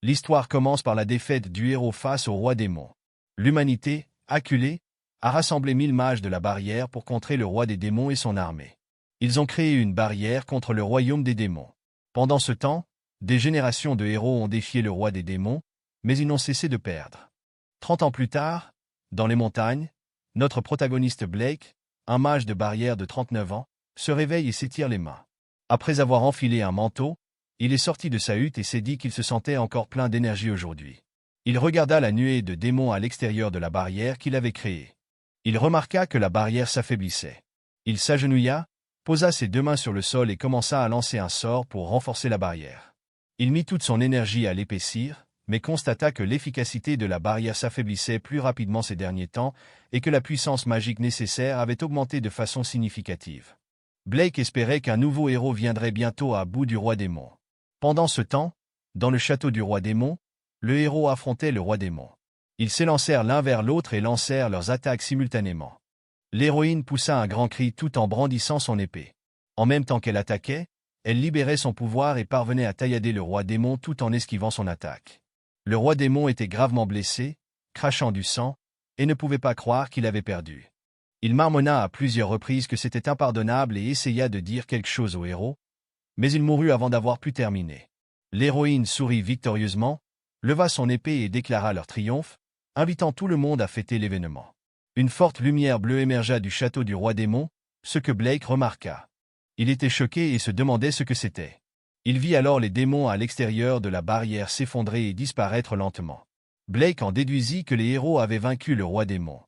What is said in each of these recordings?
L'histoire commence par la défaite du héros face au roi démon. L'humanité, acculée, a rassemblé 1000 mages de la barrière pour contrer le roi des démons et son armée. Ils ont créé une barrière contre le royaume des démons. Pendant ce temps, des générations de héros ont défié le roi des démons, mais ils n'ont cessé de perdre. 30 ans plus tard, dans les montagnes, notre protagoniste Blake, un mage de barrière de 39 ans, se réveille et s'étire les mains. Après avoir enfilé un manteau, il est sorti de sa hutte et s'est dit qu'il se sentait encore plein d'énergie aujourd'hui. Il regarda la nuée de démons à l'extérieur de la barrière qu'il avait créée. Il remarqua que la barrière s'affaiblissait. Il s'agenouilla, posa ses 2 mains sur le sol et commença à lancer un sort pour renforcer la barrière. Il mit toute son énergie à l'épaissir, mais constata que l'efficacité de la barrière s'affaiblissait plus rapidement ces derniers temps et que la puissance magique nécessaire avait augmenté de façon significative. Blake espérait qu'un nouveau héros viendrait bientôt à bout du roi démon. Pendant ce temps, dans le château du roi démon, le héros affrontait le roi démon. Ils s'élancèrent l'un vers l'autre et lancèrent leurs attaques simultanément. L'héroïne poussa un grand cri tout en brandissant son épée. En même temps qu'elle attaquait, elle libérait son pouvoir et parvenait à taillader le roi démon tout en esquivant son attaque. Le roi démon était gravement blessé, crachant du sang, et ne pouvait pas croire qu'il avait perdu. Il marmonna à plusieurs reprises que c'était impardonnable et essaya de dire quelque chose au héros, mais il mourut avant d'avoir pu terminer. L'héroïne sourit victorieusement, leva son épée et déclara leur triomphe, invitant tout le monde à fêter l'événement. Une forte lumière bleue émergea du château du roi démon, ce que Blake remarqua. Il était choqué et se demandait ce que c'était. Il vit alors les démons à l'extérieur de la barrière s'effondrer et disparaître lentement. Blake en déduisit que les héros avaient vaincu le roi démon.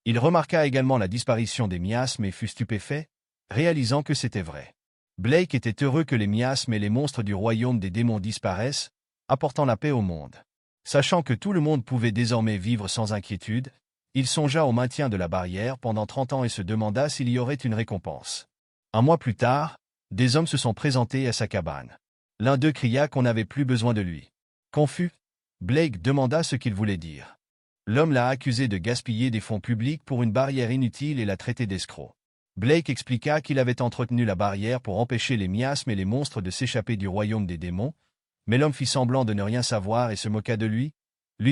Il remarqua également la disparition des miasmes et fut stupéfait, réalisant que c'était vrai. Blake était heureux que les miasmes et les monstres du royaume des démons disparaissent, apportant la paix au monde. Sachant que tout le monde pouvait désormais vivre sans inquiétude, il songea au maintien de la barrière pendant 30 ans et se demanda s'il y aurait une récompense. Un mois plus tard, des hommes se sont présentés à sa cabane. L'un d'eux cria qu'on n'avait plus besoin de lui. Confus, Blake demanda ce qu'il voulait dire. L'homme l'a accusé de gaspiller des fonds publics pour une barrière inutile et l'a traité d'escroc. Blake expliqua qu'il avait entretenu la barrière pour empêcher les miasmes et les monstres de s'échapper du royaume des démons, mais l'homme fit semblant de ne rien savoir et se moqua de lui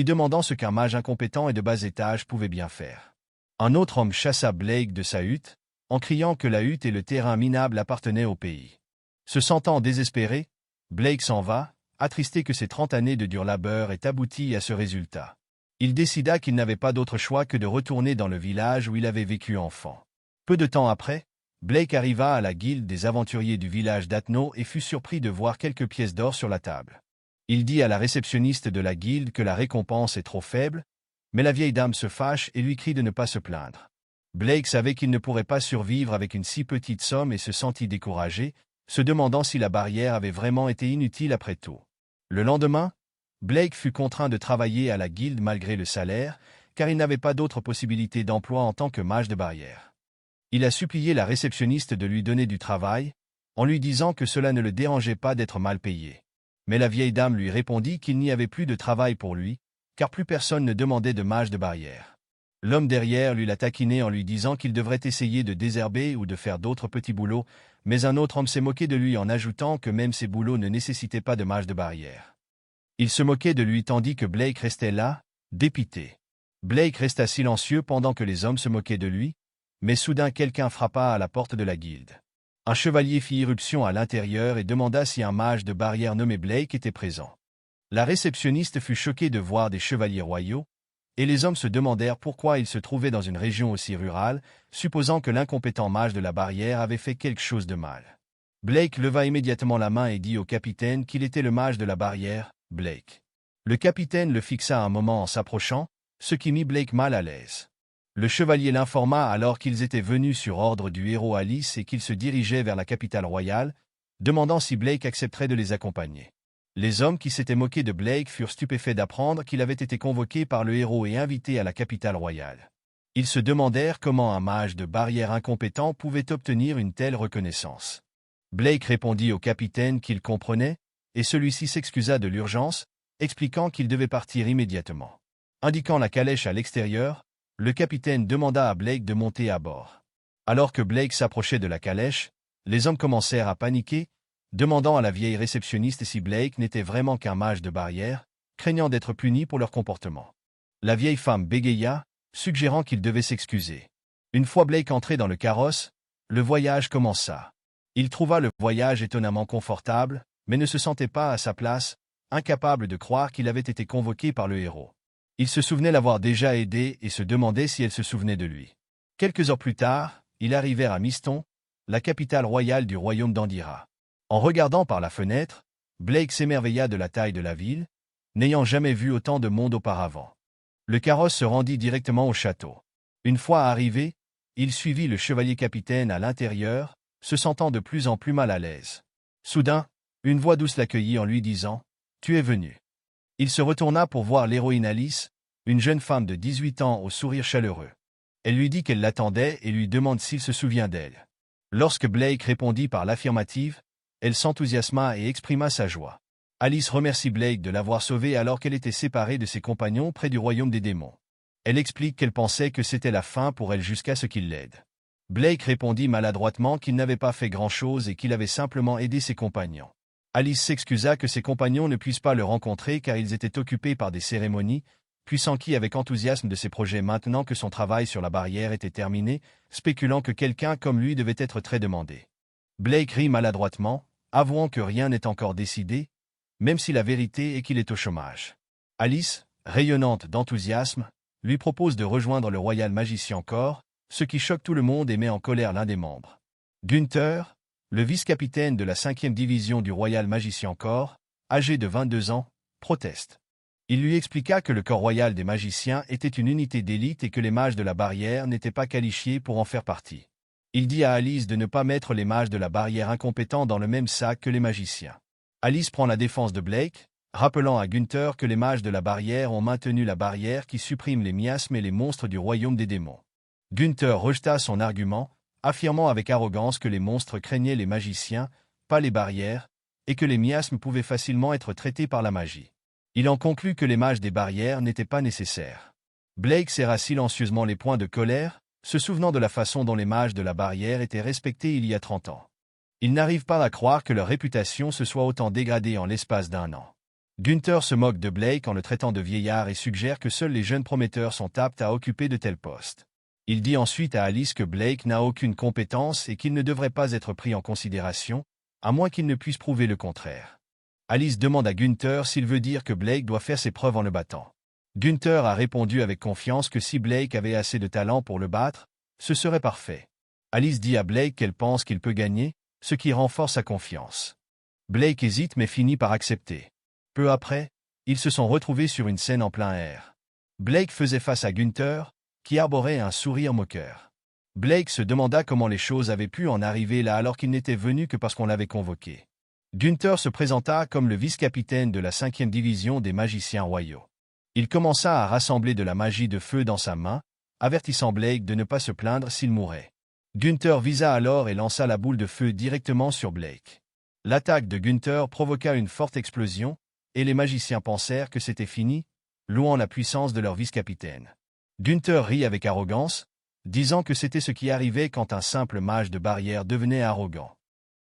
demandant ce qu'un mage incompétent et de bas étage pouvait bien faire. Un autre homme chassa Blake de sa hutte, en criant que la hutte et le terrain minable appartenaient au pays. Se sentant désespéré, Blake s'en va, attristé que ses 30 années de dur labeur aient abouti à ce résultat. Il décida qu'il n'avait pas d'autre choix que de retourner dans le village où il avait vécu enfant. Peu de temps après, Blake arriva à la guilde des aventuriers du village d'Athno et fut surpris de voir quelques pièces d'or sur la table. Il dit à la réceptionniste de la guilde que la récompense est trop faible, mais la vieille dame se fâche et lui crie de ne pas se plaindre. Blake savait qu'il ne pourrait pas survivre avec une si petite somme et se sentit découragé, se demandant si la barrière avait vraiment été inutile après tout. Le lendemain, Blake fut contraint de travailler à la guilde malgré le salaire, car il n'avait pas d'autre possibilité d'emploi en tant que mage de barrière. Il a supplié la réceptionniste de lui donner du travail, en lui disant que cela ne le dérangeait pas d'être mal payé. Mais la vieille dame lui répondit qu'il n'y avait plus de travail pour lui, car plus personne ne demandait de mage de barrière. L'homme derrière lui l'a taquiné en lui disant qu'il devrait essayer de désherber ou de faire d'autres petits boulots, mais un autre homme s'est moqué de lui en ajoutant que même ces boulots ne nécessitaient pas de mage de barrière. Il se moquait de lui tandis que Blake restait là, dépité. Blake resta silencieux pendant que les hommes se moquaient de lui, mais soudain quelqu'un frappa à la porte de la guilde. Un chevalier fit irruption à l'intérieur et demanda si un mage de barrière nommé Blake était présent. La réceptionniste fut choquée de voir des chevaliers royaux, et les hommes se demandèrent pourquoi ils se trouvaient dans une région aussi rurale, supposant que l'incompétent mage de la barrière avait fait quelque chose de mal. Blake leva immédiatement la main et dit au capitaine qu'il était le mage de la barrière, Blake. Le capitaine le fixa un moment en s'approchant, ce qui mit Blake mal à l'aise. Le chevalier l'informa alors qu'ils étaient venus sur ordre du héros Alice et qu'ils se dirigeaient vers la capitale royale, demandant si Blake accepterait de les accompagner. Les hommes qui s'étaient moqués de Blake furent stupéfaits d'apprendre qu'il avait été convoqué par le héros et invité à la capitale royale. Ils se demandèrent comment un mage de barrière incompétent pouvait obtenir une telle reconnaissance. Blake répondit au capitaine qu'il comprenait, et celui-ci s'excusa de l'urgence, expliquant qu'il devait partir immédiatement. Indiquant la calèche à l'extérieur, le capitaine demanda à Blake de monter à bord. Alors que Blake s'approchait de la calèche, les hommes commencèrent à paniquer, demandant à la vieille réceptionniste si Blake n'était vraiment qu'un mage de barrière, craignant d'être punis pour leur comportement. La vieille femme bégaya, suggérant qu'il devait s'excuser. Une fois Blake entré dans le carrosse, le voyage commença. Il trouva le voyage étonnamment confortable, mais ne se sentait pas à sa place, incapable de croire qu'il avait été convoqué par le héros. Il se souvenait l'avoir déjà aidé et se demandait si elle se souvenait de lui. Quelques heures plus tard, ils arrivèrent à Miston, la capitale royale du royaume d'Andira. En regardant par la fenêtre, Blake s'émerveilla de la taille de la ville, n'ayant jamais vu autant de monde auparavant. Le carrosse se rendit directement au château. Une fois arrivé, il suivit le chevalier capitaine à l'intérieur, se sentant de plus en plus mal à l'aise. Soudain, une voix douce l'accueillit en lui disant « Tu es venu ». Il se retourna pour voir l'héroïne Alice, une jeune femme de 18 ans au sourire chaleureux. Elle lui dit qu'elle l'attendait et lui demande s'il se souvient d'elle. Lorsque Blake répondit par l'affirmative, elle s'enthousiasma et exprima sa joie. Alice remercie Blake de l'avoir sauvée alors qu'elle était séparée de ses compagnons près du royaume des démons. Elle explique qu'elle pensait que c'était la fin pour elle jusqu'à ce qu'il l'aide. Blake répondit maladroitement qu'il n'avait pas fait grand-chose et qu'il avait simplement aidé ses compagnons. Alice s'excusa que ses compagnons ne puissent pas le rencontrer car ils étaient occupés par des cérémonies, puis s'enquit avec enthousiasme de ses projets maintenant que son travail sur la barrière était terminé, spéculant que quelqu'un comme lui devait être très demandé. Blake rit maladroitement, avouant que rien n'est encore décidé, même si la vérité est qu'il est au chômage. Alice, rayonnante d'enthousiasme, lui propose de rejoindre le Royal Magicien Corps, ce qui choque tout le monde et met en colère l'un des membres. Gunther, le vice-capitaine de la 5e division du Royal Magicien Corps, âgé de 22 ans, proteste. Il lui expliqua que le corps royal des magiciens était une unité d'élite et que les mages de la barrière n'étaient pas qualifiés pour en faire partie. Il dit à Alice de ne pas mettre les mages de la barrière incompétents dans le même sac que les magiciens. Alice prend la défense de Blake, rappelant à Gunther que les mages de la barrière ont maintenu la barrière qui supprime les miasmes et les monstres du royaume des démons. Gunther rejeta son argument, affirmant avec arrogance que les monstres craignaient les magiciens, pas les barrières, et que les miasmes pouvaient facilement être traités par la magie. Il en conclut que les mages des barrières n'étaient pas nécessaires. Blake serra silencieusement les poings de colère, se souvenant de la façon dont les mages de la barrière étaient respectés il y a 30 ans. Il n'arrive pas à croire que leur réputation se soit autant dégradée en l'espace d'1 an. Gunther se moque de Blake en le traitant de vieillard et suggère que seuls les jeunes prometteurs sont aptes à occuper de tels postes. Il dit ensuite à Alice que Blake n'a aucune compétence et qu'il ne devrait pas être pris en considération, à moins qu'il ne puisse prouver le contraire. Alice demande à Gunther s'il veut dire que Blake doit faire ses preuves en le battant. Gunther a répondu avec confiance que si Blake avait assez de talent pour le battre, ce serait parfait. Alice dit à Blake qu'elle pense qu'il peut gagner, ce qui renforce sa confiance. Blake hésite mais finit par accepter. Peu après, ils se sont retrouvés sur une scène en plein air. Blake faisait face à Gunther, qui arborait un sourire moqueur. Blake se demanda comment les choses avaient pu en arriver là alors qu'il n'était venu que parce qu'on l'avait convoqué. Gunther se présenta comme le vice-capitaine de la 5e division des magiciens royaux. Il commença à rassembler de la magie de feu dans sa main, avertissant Blake de ne pas se plaindre s'il mourait. Gunther visa alors et lança la boule de feu directement sur Blake. L'attaque de Gunther provoqua une forte explosion, et les magiciens pensèrent que c'était fini, louant la puissance de leur vice-capitaine. Gunther rit avec arrogance, disant que c'était ce qui arrivait quand un simple mage de barrière devenait arrogant.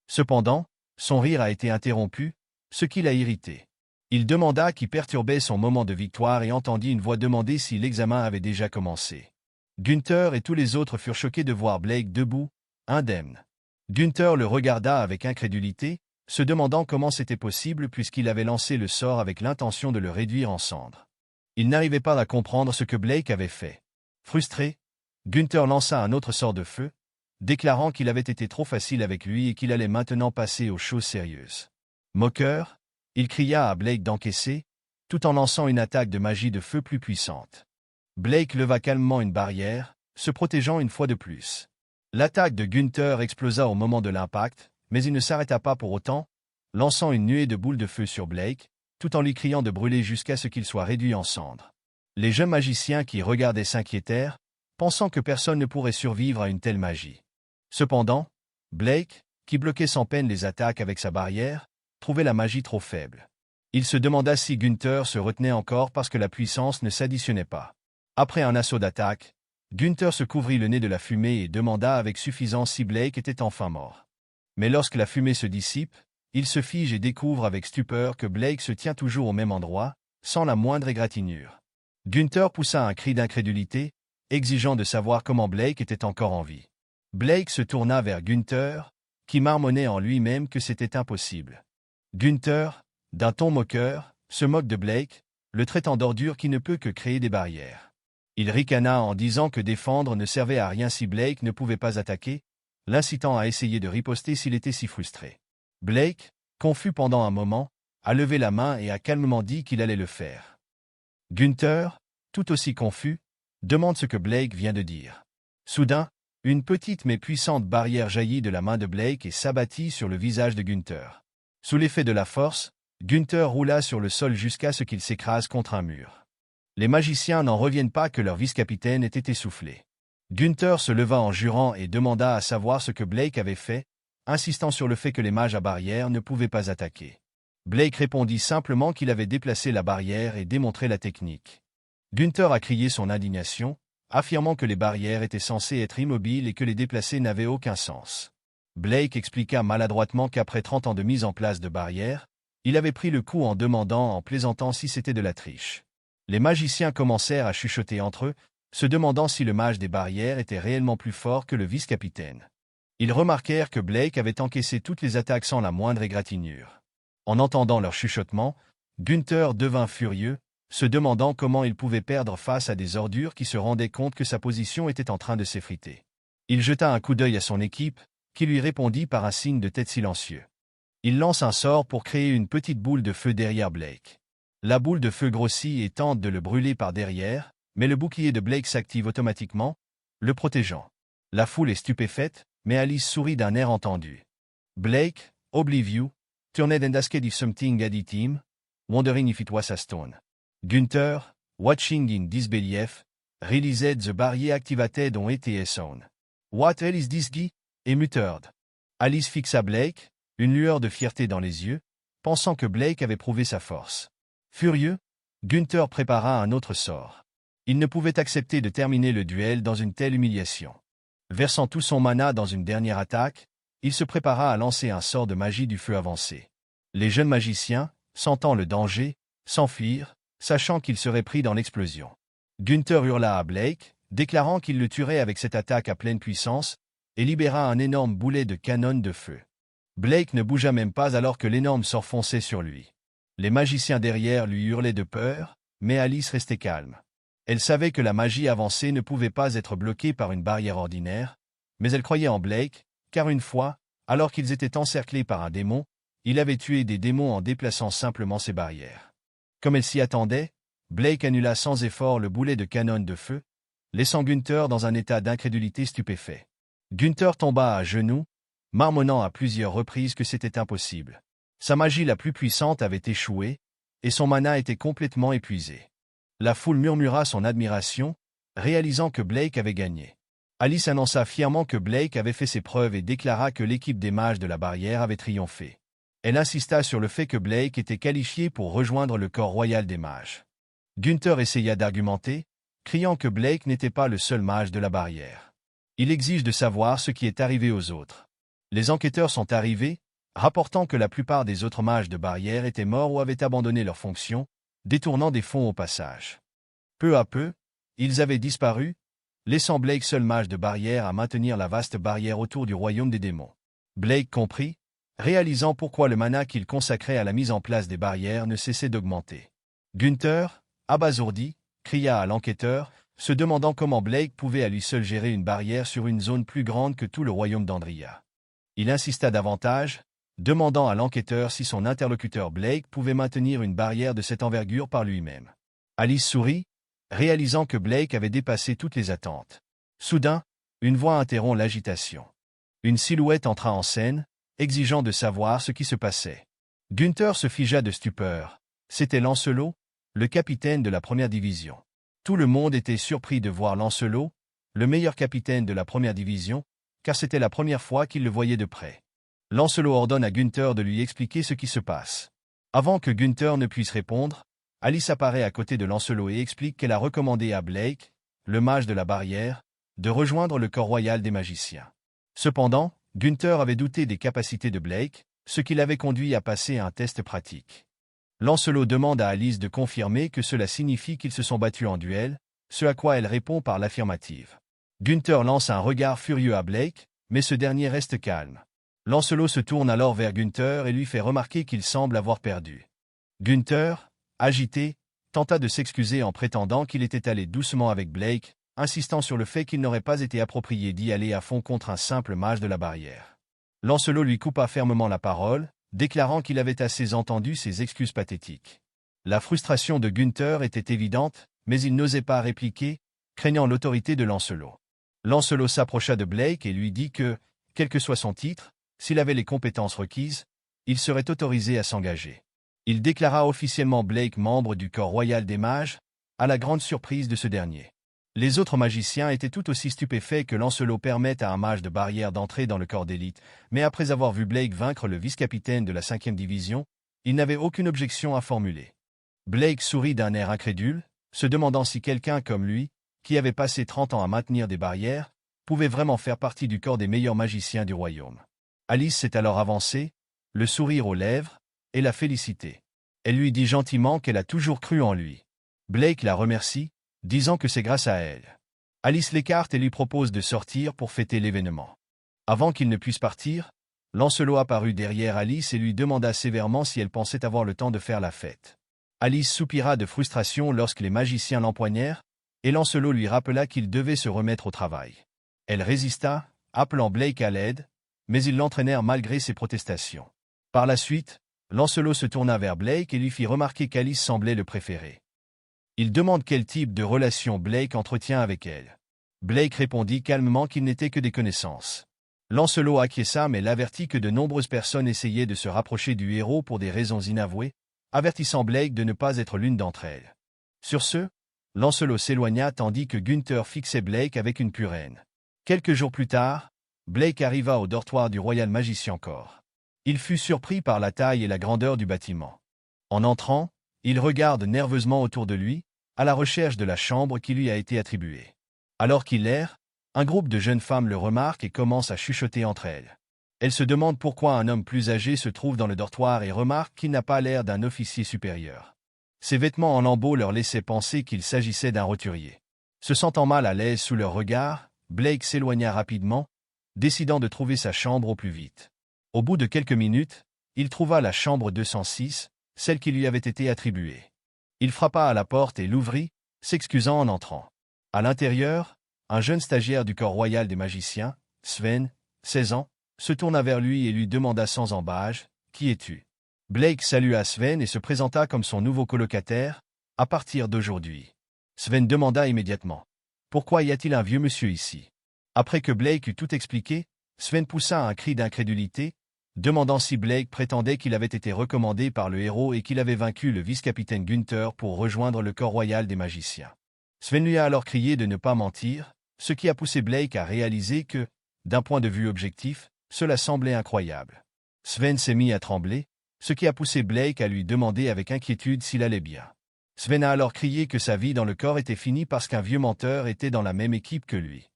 Cependant, son rire a été interrompu, ce qui l'a irrité. Il demanda qui perturbait son moment de victoire et entendit une voix demander si l'examen avait déjà commencé. Gunther et tous les autres furent choqués de voir Blake debout, indemne. Gunther le regarda avec incrédulité, se demandant comment c'était possible puisqu'il avait lancé le sort avec l'intention de le réduire en cendres. Il n'arrivait pas à comprendre ce que Blake avait fait. Frustré, Gunther lança un autre sort de feu, déclarant qu'il avait été trop facile avec lui et qu'il allait maintenant passer aux choses sérieuses. Moqueur, il cria à Blake d'encaisser, tout en lançant une attaque de magie de feu plus puissante. Blake leva calmement une barrière, se protégeant une fois de plus. L'attaque de Gunther explosa au moment de l'impact, mais il ne s'arrêta pas pour autant, lançant une nuée de boules de feu sur Blake, tout en lui criant de brûler jusqu'à ce qu'il soit réduit en cendres. Les jeunes magiciens qui regardaient s'inquiétèrent, pensant que personne ne pourrait survivre à une telle magie. Cependant, Blake, qui bloquait sans peine les attaques avec sa barrière, trouvait la magie trop faible. Il se demanda si Gunther se retenait encore parce que la puissance ne s'additionnait pas. Après un assaut d'attaque, Gunther se couvrit le nez de la fumée et demanda avec suffisance si Blake était enfin mort. Mais lorsque la fumée se dissipe, il se fige et découvre avec stupeur que Blake se tient toujours au même endroit, sans la moindre égratignure. Gunther poussa un cri d'incrédulité, exigeant de savoir comment Blake était encore en vie. Blake se tourna vers Gunther, qui marmonnait en lui-même que c'était impossible. Gunther, d'un ton moqueur, se moque de Blake, le traitant d'ordure qui ne peut que créer des barrières. Il ricana en disant que défendre ne servait à rien si Blake ne pouvait pas attaquer, l'incitant à essayer de riposter s'il était si frustré. Blake, confus pendant un moment, a levé la main et a calmement dit qu'il allait le faire. Gunther, tout aussi confus, demande ce que Blake vient de dire. Soudain, une petite mais puissante barrière jaillit de la main de Blake et s'abattit sur le visage de Gunther. Sous l'effet de la force, Gunther roula sur le sol jusqu'à ce qu'il s'écrase contre un mur. Les magiciens n'en reviennent pas que leur vice-capitaine était essoufflé. Gunther se leva en jurant et demanda à savoir ce que Blake avait fait, insistant sur le fait que les mages à barrière ne pouvaient pas attaquer. Blake répondit simplement qu'il avait déplacé la barrière et démontré la technique. Gunther a crié son indignation, affirmant que les barrières étaient censées être immobiles et que les déplacer n'avait aucun sens. Blake expliqua maladroitement qu'après 30 ans de mise en place de barrières, il avait pris le coup en demandant en plaisantant si c'était de la triche. Les magiciens commencèrent à chuchoter entre eux, se demandant si le mage des barrières était réellement plus fort que le vice-capitaine. Ils remarquèrent que Blake avait encaissé toutes les attaques sans la moindre égratignure. En entendant leur chuchotement, Gunther devint furieux, se demandant comment il pouvait perdre face à des ordures qui se rendaient compte que sa position était en train de s'effriter. Il jeta un coup d'œil à son équipe, qui lui répondit par un signe de tête silencieux. Il lance un sort pour créer une petite boule de feu derrière Blake. La boule de feu grossit et tente de le brûler par derrière, mais le bouclier de Blake s'active automatiquement, le protégeant. La foule est stupéfaite, mais Alice sourit d'un air entendu. Blake, oblivious, turned and asked if something had hit him, wondering if it was a stone. Gunther, watching in disbelief, realized the barrier activated on ETS on. What hell is this guy? Et muttered. Alice fixa Blake, une lueur de fierté dans les yeux, pensant que Blake avait prouvé sa force. Furieux, Gunther prépara un autre sort. Il ne pouvait accepter de terminer le duel dans une telle humiliation. Versant tout son mana dans une dernière attaque, il se prépara à lancer un sort de magie du feu avancé. Les jeunes magiciens, sentant le danger, s'enfuirent, sachant qu'ils seraient pris dans l'explosion. Gunther hurla à Blake, déclarant qu'il le tuerait avec cette attaque à pleine puissance, et libéra un énorme boulet de canon de feu. Blake ne bougea même pas alors que l'énorme sort fonçait sur lui. Les magiciens derrière lui hurlaient de peur, mais Alice restait calme. Elle savait que la magie avancée ne pouvait pas être bloquée par une barrière ordinaire, mais elle croyait en Blake, car une fois, alors qu'ils étaient encerclés par un démon, il avait tué des démons en déplaçant simplement ses barrières. Comme elle s'y attendait, Blake annula sans effort le boulet de canon de feu, laissant Gunther dans un état d'incrédulité stupéfait. Gunther tomba à genoux, marmonnant à plusieurs reprises que c'était impossible. Sa magie la plus puissante avait échoué, et son mana était complètement épuisé. La foule murmura son admiration, réalisant que Blake avait gagné. Alice annonça fièrement que Blake avait fait ses preuves et déclara que l'équipe des mages de la barrière avait triomphé. Elle insista sur le fait que Blake était qualifié pour rejoindre le corps royal des mages. Gunther essaya d'argumenter, criant que Blake n'était pas le seul mage de la barrière. Il exige de savoir ce qui est arrivé aux autres. Les enquêteurs sont arrivés, rapportant que la plupart des autres mages de barrière étaient morts ou avaient abandonné leurs fonctions, détournant des fonds au passage. Peu à peu, ils avaient disparu, laissant Blake seul mage de barrière à maintenir la vaste barrière autour du royaume des démons. Blake comprit, réalisant pourquoi le mana qu'il consacrait à la mise en place des barrières ne cessait d'augmenter. Gunther, abasourdi, cria à l'enquêteur, se demandant comment Blake pouvait à lui seul gérer une barrière sur une zone plus grande que tout le royaume d'Andria. Il insista davantage, demandant à l'enquêteur si son interlocuteur Blake pouvait maintenir une barrière de cette envergure par lui-même. Alice sourit, réalisant que Blake avait dépassé toutes les attentes. Soudain, une voix interrompt l'agitation. Une silhouette entra en scène, exigeant de savoir ce qui se passait. Gunther se figea de stupeur. C'était Lancelot, le capitaine de la première division. Tout le monde était surpris de voir Lancelot, le meilleur capitaine de la première division, car c'était la première fois qu'il le voyait de près. Lancelot ordonne à Gunther de lui expliquer ce qui se passe. Avant que Gunther ne puisse répondre, Alice apparaît à côté de Lancelot et explique qu'elle a recommandé à Blake, le mage de la barrière, de rejoindre le corps royal des magiciens. Cependant, Gunther avait douté des capacités de Blake, ce qui l'avait conduit à passer un test pratique. Lancelot demande à Alice de confirmer que cela signifie qu'ils se sont battus en duel, ce à quoi elle répond par l'affirmative. Gunther lance un regard furieux à Blake, mais ce dernier reste calme. Lancelot se tourne alors vers Gunther et lui fait remarquer qu'il semble avoir perdu. Gunther, agité, tenta de s'excuser en prétendant qu'il était allé doucement avec Blake, insistant sur le fait qu'il n'aurait pas été approprié d'y aller à fond contre un simple mage de la barrière. Lancelot lui coupa fermement la parole, déclarant qu'il avait assez entendu ses excuses pathétiques. La frustration de Gunther était évidente, mais il n'osait pas répliquer, craignant l'autorité de Lancelot. Lancelot s'approcha de Blake et lui dit que, quel que soit son titre, s'il avait les compétences requises, il serait autorisé à s'engager. Il déclara officiellement Blake membre du corps royal des mages, à la grande surprise de ce dernier. Les autres magiciens étaient tout aussi stupéfaits que Lancelot permette à un mage de barrière d'entrer dans le corps d'élite, mais après avoir vu Blake vaincre le vice-capitaine de la 5e division, il n'avait aucune objection à formuler. Blake sourit d'un air incrédule, se demandant si quelqu'un comme lui, qui avait passé 30 ans à maintenir des barrières, pouvait vraiment faire partie du corps des meilleurs magiciens du royaume. Alice s'est alors avancée, le sourire aux lèvres, et la félicité. Elle lui dit gentiment qu'elle a toujours cru en lui. Blake la remercie, disant que c'est grâce à elle. Alice l'écarte et lui propose de sortir pour fêter l'événement. Avant qu'il ne puisse partir, Lancelot apparut derrière Alice et lui demanda sévèrement si elle pensait avoir le temps de faire la fête. Alice soupira de frustration lorsque les magiciens l'empoignèrent, et Lancelot lui rappela qu'il devait se remettre au travail. Elle résista, appelant Blake à l'aide, mais ils l'entraînèrent malgré ses protestations. Par la suite, Lancelot se tourna vers Blake et lui fit remarquer qu'Alice semblait le préférer. Il demande quel type de relation Blake entretient avec elle. Blake répondit calmement qu'il n'était que des connaissances. Lancelot acquiesça mais l'avertit que de nombreuses personnes essayaient de se rapprocher du héros pour des raisons inavouées, avertissant Blake de ne pas être l'une d'entre elles. Sur ce, Lancelot s'éloigna tandis que Gunther fixait Blake avec une pure haine. Quelques jours plus tard, Blake arriva au dortoir du Royal Magicien Corps. Il fut surpris par la taille et la grandeur du bâtiment. En entrant, il regarde nerveusement autour de lui, à la recherche de la chambre qui lui a été attribuée. Alors qu'il erre, un groupe de jeunes femmes le remarque et commence à chuchoter entre elles. Elles se demandent pourquoi un homme plus âgé se trouve dans le dortoir et remarquent qu'il n'a pas l'air d'un officier supérieur. Ses vêtements en lambeaux leur laissaient penser qu'il s'agissait d'un roturier. Se sentant mal à l'aise sous leur regard, Blake s'éloigna rapidement, décidant de trouver sa chambre au plus vite. Au bout de quelques minutes, il trouva la chambre 206, celle qui lui avait été attribuée. Il frappa à la porte et l'ouvrit, s'excusant en entrant. À l'intérieur, un jeune stagiaire du corps royal des magiciens, Sven, 16 ans, se tourna vers lui et lui demanda sans embâche « Qui es-tu » Blake salua Sven et se présenta comme son nouveau colocataire, à partir d'aujourd'hui. Sven demanda immédiatement « Pourquoi y a-t-il un vieux monsieur ici ?» Après que Blake eut tout expliqué, Sven poussa un cri d'incrédulité, demandant si Blake prétendait qu'il avait été recommandé par le héros et qu'il avait vaincu le vice-capitaine Gunther pour rejoindre le corps royal des magiciens. Sven lui a alors crié de ne pas mentir, ce qui a poussé Blake à réaliser que, d'un point de vue objectif, cela semblait incroyable. Sven s'est mis à trembler, ce qui a poussé Blake à lui demander avec inquiétude s'il allait bien. Sven a alors crié que sa vie dans le corps était finie parce qu'un vieux menteur était dans la même équipe que lui.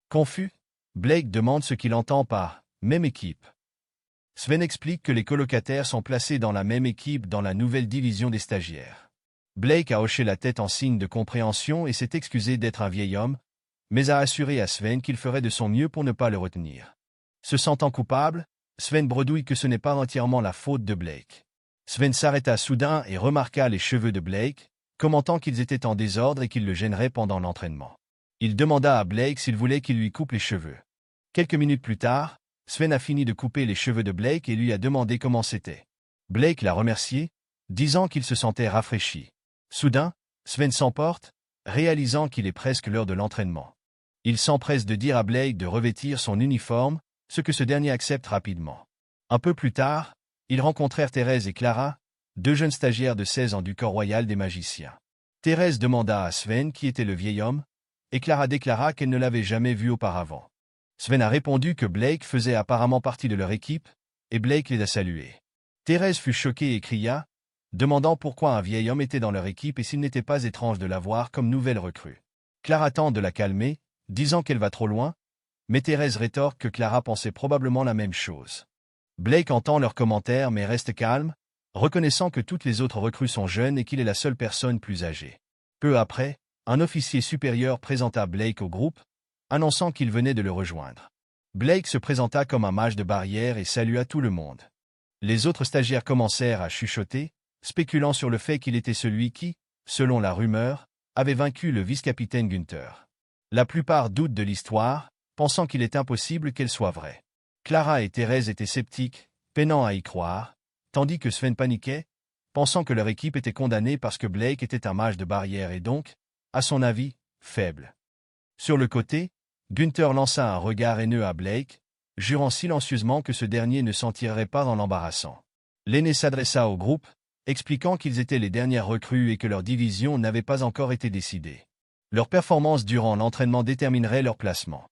Confus, Blake demande ce qu'il entend par « même équipe ». Sven explique que les colocataires sont placés dans la même équipe dans la nouvelle division des stagiaires. Blake a hoché la tête en signe de compréhension et s'est excusé d'être un vieil homme, mais a assuré à Sven qu'il ferait de son mieux pour ne pas le retenir. Se sentant coupable, Sven bredouille que ce n'est pas entièrement la faute de Blake. Sven s'arrêta soudain et remarqua les cheveux de Blake, commentant qu'ils étaient en désordre et qu'ils le gêneraient pendant l'entraînement. Il demanda à Blake s'il voulait qu'il lui coupe les cheveux. Quelques minutes plus tard, Sven a fini de couper les cheveux de Blake et lui a demandé comment c'était. Blake l'a remercié, disant qu'il se sentait rafraîchi. Soudain, Sven s'emporte, réalisant qu'il est presque l'heure de l'entraînement. Il s'empresse de dire à Blake de revêtir son uniforme, ce que ce dernier accepte rapidement. Un peu plus tard, ils rencontrèrent Thérèse et Clara, deux jeunes stagiaires de 16 ans du corps royal des magiciens. Thérèse demanda à Sven qui était le vieil homme, et Clara déclara qu'elle ne l'avait jamais vu auparavant. Sven a répondu que Blake faisait apparemment partie de leur équipe, et Blake les a salués. Thérèse fut choquée et cria, demandant pourquoi un vieil homme était dans leur équipe et s'il n'était pas étrange de la voir comme nouvelle recrue. Clara tente de la calmer, disant qu'elle va trop loin, mais Thérèse rétorque que Clara pensait probablement la même chose. Blake entend leurs commentaires mais reste calme, reconnaissant que toutes les autres recrues sont jeunes et qu'il est la seule personne plus âgée. Peu après, un officier supérieur présenta Blake au groupe, annonçant qu'il venait de le rejoindre. Blake se présenta comme un mage de barrière et salua tout le monde. Les autres stagiaires commencèrent à chuchoter, spéculant sur le fait qu'il était celui qui, selon la rumeur, avait vaincu le vice-capitaine Günther. La plupart doutent de l'histoire, pensant qu'il est impossible qu'elle soit vraie. Clara et Thérèse étaient sceptiques, peinant à y croire, tandis que Sven paniquait, pensant que leur équipe était condamnée parce que Blake était un mage de barrière et donc, à son avis, faible. Sur le côté, Günther lança un regard haineux à Blake, jurant silencieusement que ce dernier ne s'en tirerait pas en l'embarrassant. L'aîné s'adressa au groupe, expliquant qu'ils étaient les dernières recrues et que leur division n'avait pas encore été décidée. Leur performance durant l'entraînement déterminerait leur placement.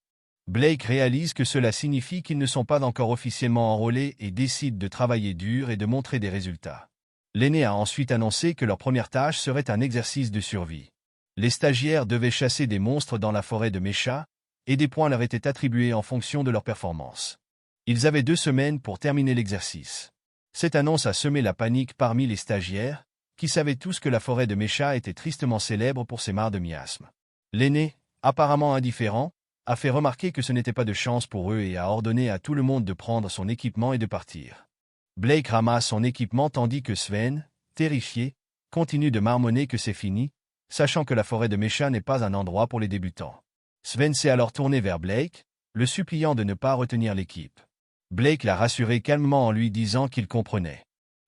Blake réalise que cela signifie qu'ils ne sont pas encore officiellement enrôlés et décide de travailler dur et de montrer des résultats. L'aîné a ensuite annoncé que leur première tâche serait un exercice de survie. Les stagiaires devaient chasser des monstres dans la forêt de Mécha, et des points leur étaient attribués en fonction de leur performance. Ils avaient 2 semaines pour terminer l'exercice. Cette annonce a semé la panique parmi les stagiaires, qui savaient tous que la forêt de Mécha était tristement célèbre pour ses mares de miasmes. L'aîné, apparemment indifférent, a fait remarquer que ce n'était pas de chance pour eux et a ordonné à tout le monde de prendre son équipement et de partir. Blake ramasse son équipement tandis que Sven, terrifié, continue de marmonner que c'est fini, sachant que la forêt de Mécha n'est pas un endroit pour les débutants. Sven s'est alors tourné vers Blake, le suppliant de ne pas retenir l'équipe. Blake l'a rassuré calmement en lui disant qu'il comprenait.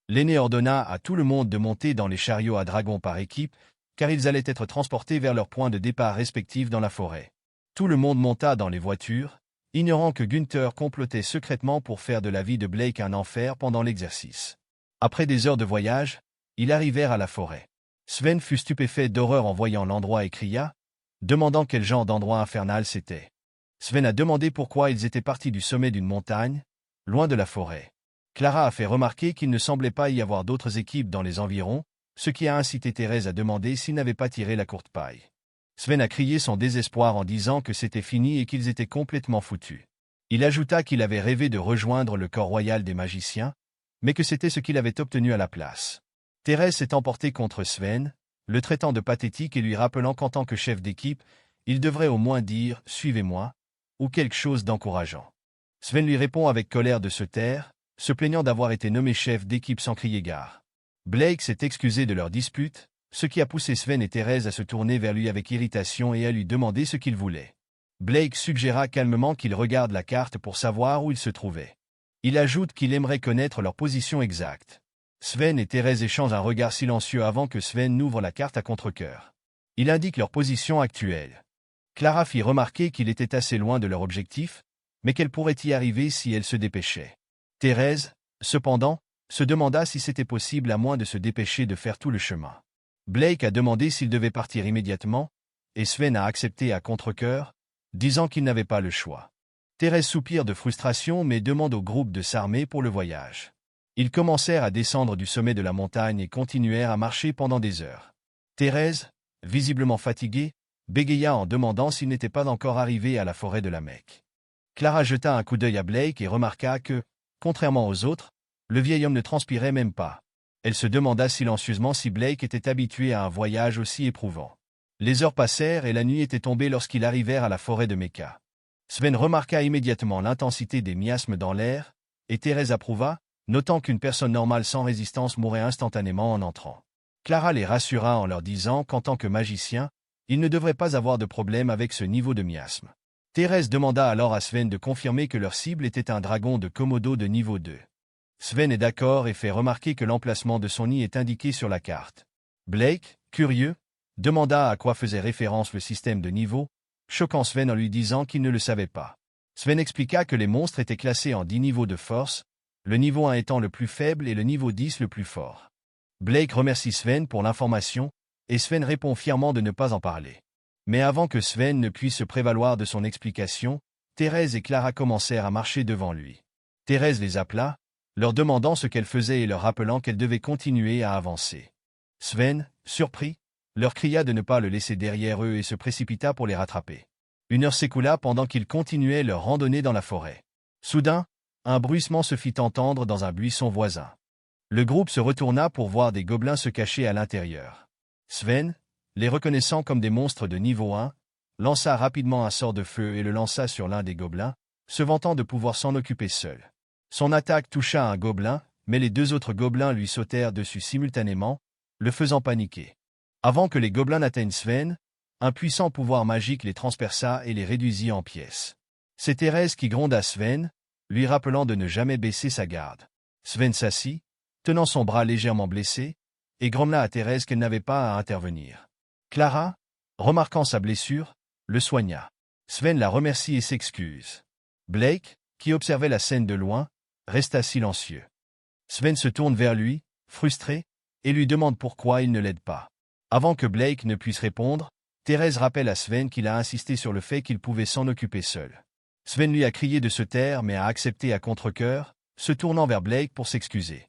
L'aîné ordonna à tout le monde de monter dans les chariots à dragons par équipe, car ils allaient être transportés vers leurs points de départ respectifs dans la forêt. Tout le monde monta dans les voitures, ignorant que Günther complotait secrètement pour faire de la vie de Blake un enfer pendant l'exercice. Après des heures de voyage, ils arrivèrent à la forêt. Sven fut stupéfait d'horreur en voyant l'endroit et cria, demandant quel genre d'endroit infernal c'était. Sven a demandé pourquoi ils étaient partis du sommet d'une montagne, loin de la forêt. Clara a fait remarquer qu'il ne semblait pas y avoir d'autres équipes dans les environs, ce qui a incité Thérèse à demander s'ils n'avaient pas tiré la courte paille. Sven a crié son désespoir en disant que c'était fini et qu'ils étaient complètement foutus. Il ajouta qu'il avait rêvé de rejoindre le corps royal des magiciens, mais que c'était ce qu'il avait obtenu à la place. Thérèse s'est emportée contre Sven, le traitant de pathétique et lui rappelant qu'en tant que chef d'équipe, il devrait au moins dire « suivez-moi » ou quelque chose d'encourageant. Sven lui répond avec colère de se taire, se plaignant d'avoir été nommé chef d'équipe sans crier gare. Blake s'est excusé de leur dispute, ce qui a poussé Sven et Thérèse à se tourner vers lui avec irritation et à lui demander ce qu'il voulait. Blake suggéra calmement qu'il regarde la carte pour savoir où il se trouvait. Il ajoute qu'il aimerait connaître leur position exacte. Sven et Thérèse échangent un regard silencieux avant que Sven n'ouvre la carte à contre-cœur. Il indique leur position actuelle. Clara fit remarquer qu'il était assez loin de leur objectif, mais qu'elle pourrait y arriver si elle se dépêchait. Thérèse, cependant, se demanda si c'était possible à moins de se dépêcher de faire tout le chemin. Blake a demandé s'il devait partir immédiatement, et Sven a accepté à contre-cœur, disant qu'il n'avait pas le choix. Thérèse soupire de frustration mais demande au groupe de s'armer pour le voyage. Ils commencèrent à descendre du sommet de la montagne et continuèrent à marcher pendant des heures. Thérèse, visiblement fatiguée, bégaya en demandant s'il n'était pas encore arrivé à la forêt de la Mecque. Clara jeta un coup d'œil à Blake et remarqua que, contrairement aux autres, le vieil homme ne transpirait même pas. Elle se demanda silencieusement si Blake était habitué à un voyage aussi éprouvant. Les heures passèrent et la nuit était tombée lorsqu'ils arrivèrent à la forêt de Mécha. Sven remarqua immédiatement l'intensité des miasmes dans l'air, et Thérèse approuva, notant qu'une personne normale sans résistance mourrait instantanément en entrant. Clara les rassura en leur disant qu'en tant que magicien, ils ne devraient pas avoir de problème avec ce niveau de miasme. Thérèse demanda alors à Sven de confirmer que leur cible était un dragon de Komodo de niveau 2. Sven est d'accord et fait remarquer que l'emplacement de son nid est indiqué sur la carte. Blake, curieux, demanda à quoi faisait référence le système de niveau, choquant Sven en lui disant qu'il ne le savait pas. Sven expliqua que les monstres étaient classés en 10 niveaux de force, le niveau 1 étant le plus faible et le niveau 10 le plus fort. Blake remercie Sven pour l'information, et Sven répond fièrement de ne pas en parler. Mais avant que Sven ne puisse se prévaloir de son explication, Thérèse et Clara commencèrent à marcher devant lui. Thérèse les appela, leur demandant ce qu'elle faisait et leur rappelant qu'elle devait continuer à avancer. Sven, surpris, leur cria de ne pas le laisser derrière eux et se précipita pour les rattraper. Une heure s'écoula pendant qu'ils continuaient leur randonnée dans la forêt. Soudain, un bruissement se fit entendre dans un buisson voisin. Le groupe se retourna pour voir des gobelins se cacher à l'intérieur. Sven, les reconnaissant comme des monstres de niveau 1, lança rapidement un sort de feu et le lança sur l'un des gobelins, se vantant de pouvoir s'en occuper seul. Son attaque toucha un gobelin, mais les deux autres gobelins lui sautèrent dessus simultanément, le faisant paniquer. Avant que les gobelins n'atteignent Sven, un puissant pouvoir magique les transperça et les réduisit en pièces. C'est Thérèse qui gronda Sven, lui rappelant de ne jamais baisser sa garde. Sven s'assit, tenant son bras légèrement blessé, et grommela à Thérèse qu'elle n'avait pas à intervenir. Clara, remarquant sa blessure, le soigna. Sven la remercie et s'excuse. Blake, qui observait la scène de loin, resta silencieux. Sven se tourne vers lui, frustré, et lui demande pourquoi il ne l'aide pas. Avant que Blake ne puisse répondre, Thérèse rappelle à Sven qu'il a insisté sur le fait qu'il pouvait s'en occuper seul. Sven lui a crié de se taire mais a accepté à contre-cœur, se tournant vers Blake pour s'excuser.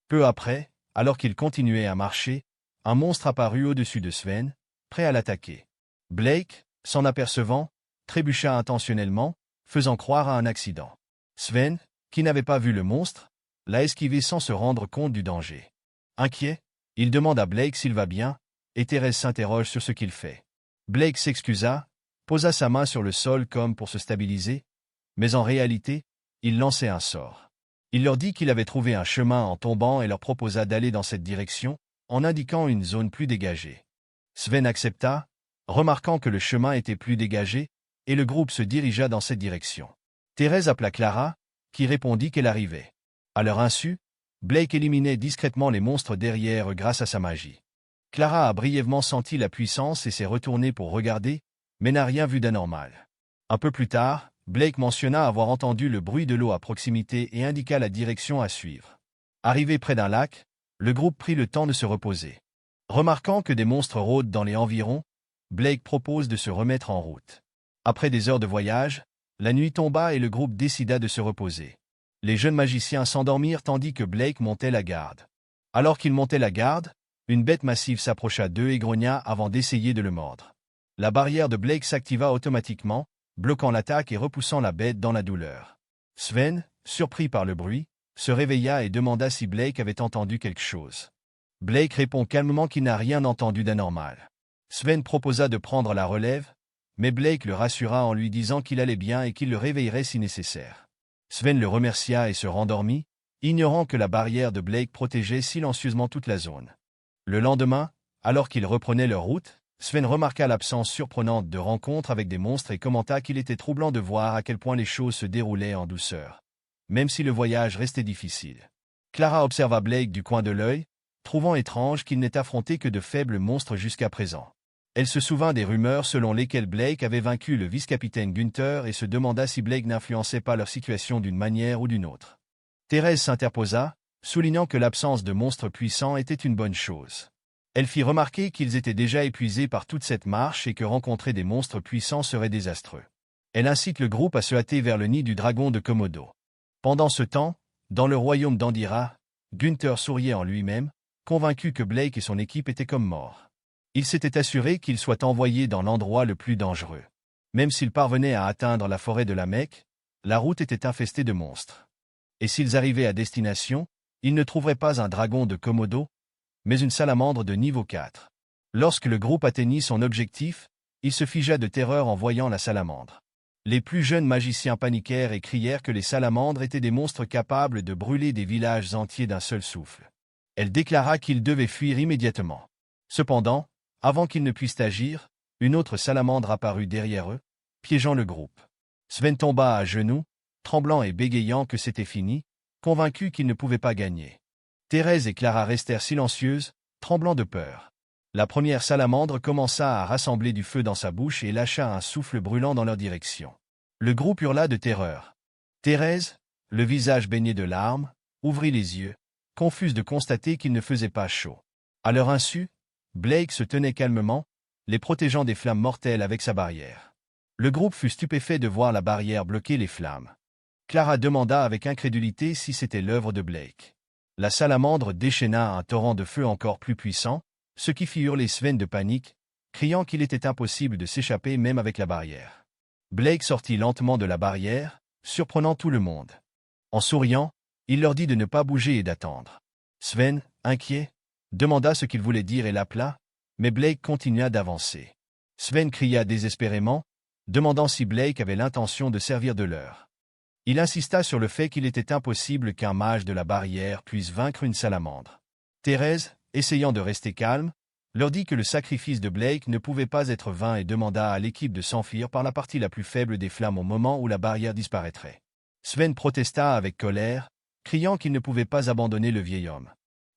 Peu après, alors qu'il continuait à marcher, un monstre apparut au-dessus de Sven, prêt à l'attaquer. Blake, s'en apercevant, trébucha intentionnellement, faisant croire à un accident. Sven, qui n'avait pas vu le monstre, l'a esquivé sans se rendre compte du danger. Inquiet, il demande à Blake s'il va bien, et Thérèse s'interroge sur ce qu'il fait. Blake s'excusa, posa sa main sur le sol comme pour se stabiliser, mais en réalité, il lançait un sort. Il leur dit qu'il avait trouvé un chemin en tombant et leur proposa d'aller dans cette direction, en indiquant une zone plus dégagée. Sven accepta, remarquant que le chemin était plus dégagé, et le groupe se dirigea dans cette direction. Thérèse appela Clara, qui répondit qu'elle arrivait. À leur insu, Blake éliminait discrètement les monstres derrière grâce à sa magie. Clara a brièvement senti la puissance et s'est retournée pour regarder, mais n'a rien vu d'anormal. Un peu plus tard, Blake mentionna avoir entendu le bruit de l'eau à proximité et indiqua la direction à suivre. Arrivé près d'un lac, le groupe prit le temps de se reposer. Remarquant que des monstres rôdent dans les environs, Blake propose de se remettre en route. Après des heures de voyage, la nuit tomba et le groupe décida de se reposer. Les jeunes magiciens s'endormirent tandis que Blake montait la garde. Alors qu'il montait la garde, une bête massive s'approcha d'eux et grogna avant d'essayer de le mordre. La barrière de Blake s'activa automatiquement, bloquant l'attaque et repoussant la bête dans la douleur. Sven, surpris par le bruit, se réveilla et demanda si Blake avait entendu quelque chose. Blake répond calmement qu'il n'a rien entendu d'anormal. Sven proposa de prendre la relève, mais Blake le rassura en lui disant qu'il allait bien et qu'il le réveillerait si nécessaire. Sven le remercia et se rendormit, ignorant que la barrière de Blake protégeait silencieusement toute la zone. Le lendemain, alors qu'ils reprenaient leur route, Sven remarqua l'absence surprenante de rencontres avec des monstres et commenta qu'il était troublant de voir à quel point les choses se déroulaient en douceur, même si le voyage restait difficile. Clara observa Blake du coin de l'œil, trouvant étrange qu'il n'ait affronté que de faibles monstres jusqu'à présent. Elle se souvint des rumeurs selon lesquelles Blake avait vaincu le vice-capitaine Gunther et se demanda si Blake n'influençait pas leur situation d'une manière ou d'une autre. Thérèse s'interposa, soulignant que l'absence de monstres puissants était une bonne chose. Elle fit remarquer qu'ils étaient déjà épuisés par toute cette marche et que rencontrer des monstres puissants serait désastreux. Elle incite le groupe à se hâter vers le nid du dragon de Komodo. Pendant ce temps, dans le royaume d'Andira, Gunther souriait en lui-même, convaincu que Blake et son équipe étaient comme morts. Il s'était assuré qu'ils soient envoyés dans l'endroit le plus dangereux. Même s'ils parvenaient à atteindre la forêt de la Mecque, la route était infestée de monstres. Et s'ils arrivaient à destination, ils ne trouveraient pas un dragon de Komodo, mais une salamandre de niveau 4. Lorsque le groupe atteignit son objectif, il se figea de terreur en voyant la salamandre. Les plus jeunes magiciens paniquèrent et crièrent que les salamandres étaient des monstres capables de brûler des villages entiers d'un seul souffle. Elle déclara qu'ils devaient fuir immédiatement. Cependant, avant qu'ils ne puissent agir, une autre salamandre apparut derrière eux, piégeant le groupe. Sven tomba à genoux, tremblant et bégayant que c'était fini, convaincu qu'il ne pouvait pas gagner. Thérèse et Clara restèrent silencieuses, tremblant de peur. La première salamandre commença à rassembler du feu dans sa bouche et lâcha un souffle brûlant dans leur direction. Le groupe hurla de terreur. Thérèse, le visage baigné de larmes, ouvrit les yeux, confuse de constater qu'il ne faisait pas chaud. À leur insu, Blake se tenait calmement, les protégeant des flammes mortelles avec sa barrière. Le groupe fut stupéfait de voir la barrière bloquer les flammes. Clara demanda avec incrédulité si c'était l'œuvre de Blake. La salamandre déchaîna un torrent de feu encore plus puissant, ce qui fit hurler Sven de panique, criant qu'il était impossible de s'échapper même avec la barrière. Blake sortit lentement de la barrière, surprenant tout le monde. En souriant, il leur dit de ne pas bouger et d'attendre. Sven, inquiet, demanda ce qu'il voulait dire et l'appela, mais Blake continua d'avancer. Sven cria désespérément, demandant si Blake avait l'intention de servir de leurre. Il insista sur le fait qu'il était impossible qu'un mage de la barrière puisse vaincre une salamandre. Thérèse, essayant de rester calme, leur dit que le sacrifice de Blake ne pouvait pas être vain et demanda à l'équipe de s'enfuir par la partie la plus faible des flammes au moment où la barrière disparaîtrait. Sven protesta avec colère, criant qu'il ne pouvait pas abandonner le vieil homme.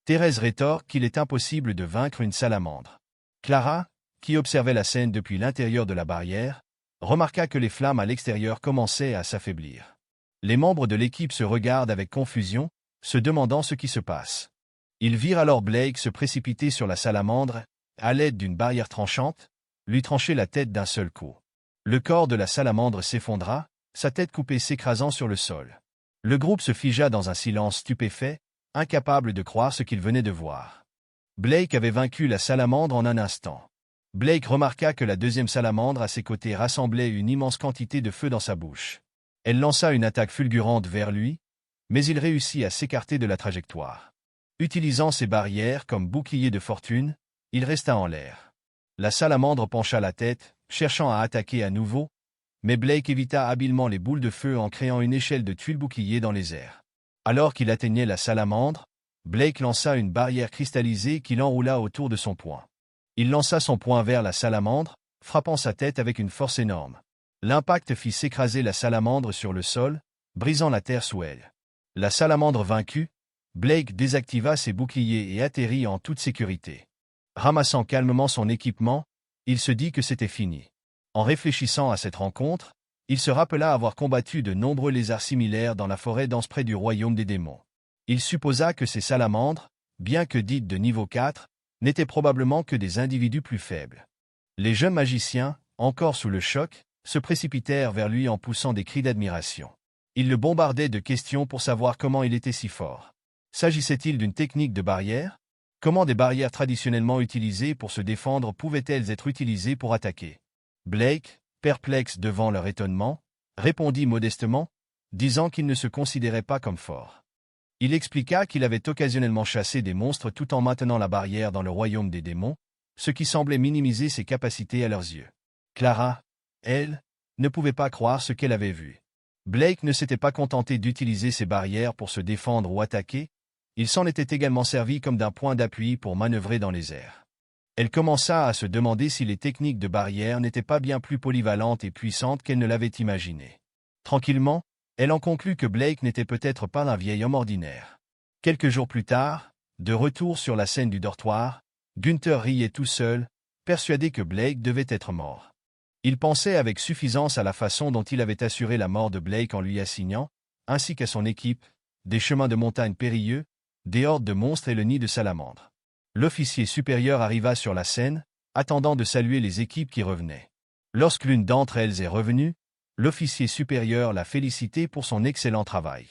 Thérèse rétorque qu'il est impossible de vaincre une salamandre. Clara, qui observait la scène depuis l'intérieur de la barrière, remarqua que les flammes à l'extérieur commençaient à s'affaiblir. Les membres de l'équipe se regardent avec confusion, se demandant ce qui se passe. Ils virent alors Blake se précipiter sur la salamandre, à l'aide d'une barrière tranchante, lui trancher la tête d'un seul coup. Le corps de la salamandre s'effondra, sa tête coupée s'écrasant sur le sol. Le groupe se figea dans un silence stupéfait, incapable de croire ce qu'il venait de voir. Blake avait vaincu la salamandre en un instant. Blake remarqua que la deuxième salamandre à ses côtés rassemblait une immense quantité de feu dans sa bouche. Elle lança une attaque fulgurante vers lui, mais il réussit à s'écarter de la trajectoire. Utilisant ses barrières comme bouclier de fortune, il resta en l'air. La salamandre pencha la tête, cherchant à attaquer à nouveau, mais Blake évita habilement les boules de feu en créant une échelle de tuiles bouclier dans les airs. Alors qu'il atteignait la salamandre, Blake lança une barrière cristallisée qu'il enroula autour de son poing. Il lança son poing vers la salamandre, frappant sa tête avec une force énorme. L'impact fit s'écraser la salamandre sur le sol, brisant la terre sous elle. La salamandre vaincue, Blake désactiva ses boucliers et atterrit en toute sécurité. Ramassant calmement son équipement, il se dit que c'était fini. En réfléchissant à cette rencontre, il se rappela avoir combattu de nombreux lézards similaires dans la forêt dense près du royaume des démons. Il supposa que ces salamandres, bien que dites de niveau 4, n'étaient probablement que des individus plus faibles. Les jeunes magiciens, encore sous le choc, se précipitèrent vers lui en poussant des cris d'admiration. Ils le bombardaient de questions pour savoir comment il était si fort. S'agissait-il d'une technique de barrière? Comment des barrières traditionnellement utilisées pour se défendre pouvaient-elles être utilisées pour attaquer? Blake, perplexe devant leur étonnement, répondit modestement, disant qu'il ne se considérait pas comme fort. Il expliqua qu'il avait occasionnellement chassé des monstres tout en maintenant la barrière dans le royaume des démons, ce qui semblait minimiser ses capacités à leurs yeux. Clara, elle, ne pouvait pas croire ce qu'elle avait vu. Blake ne s'était pas contenté d'utiliser ces barrières pour se défendre ou attaquer, il s'en était également servi comme d'un point d'appui pour manœuvrer dans les airs. Elle commença à se demander si les techniques de barrière n'étaient pas bien plus polyvalentes et puissantes qu'elle ne l'avait imaginé. Tranquillement, elle en conclut que Blake n'était peut-être pas un vieil homme ordinaire. Quelques jours plus tard, de retour sur la scène du dortoir, Gunther riait tout seul, persuadé que Blake devait être mort. Il pensait avec suffisance à la façon dont il avait assuré la mort de Blake en lui assignant, ainsi qu'à son équipe, des chemins de montagne périlleux, des hordes de monstres et le nid de salamandres. L'officier supérieur arriva sur la scène, attendant de saluer les équipes qui revenaient. Lorsque l'une d'entre elles est revenue, l'officier supérieur l'a félicité pour son excellent travail.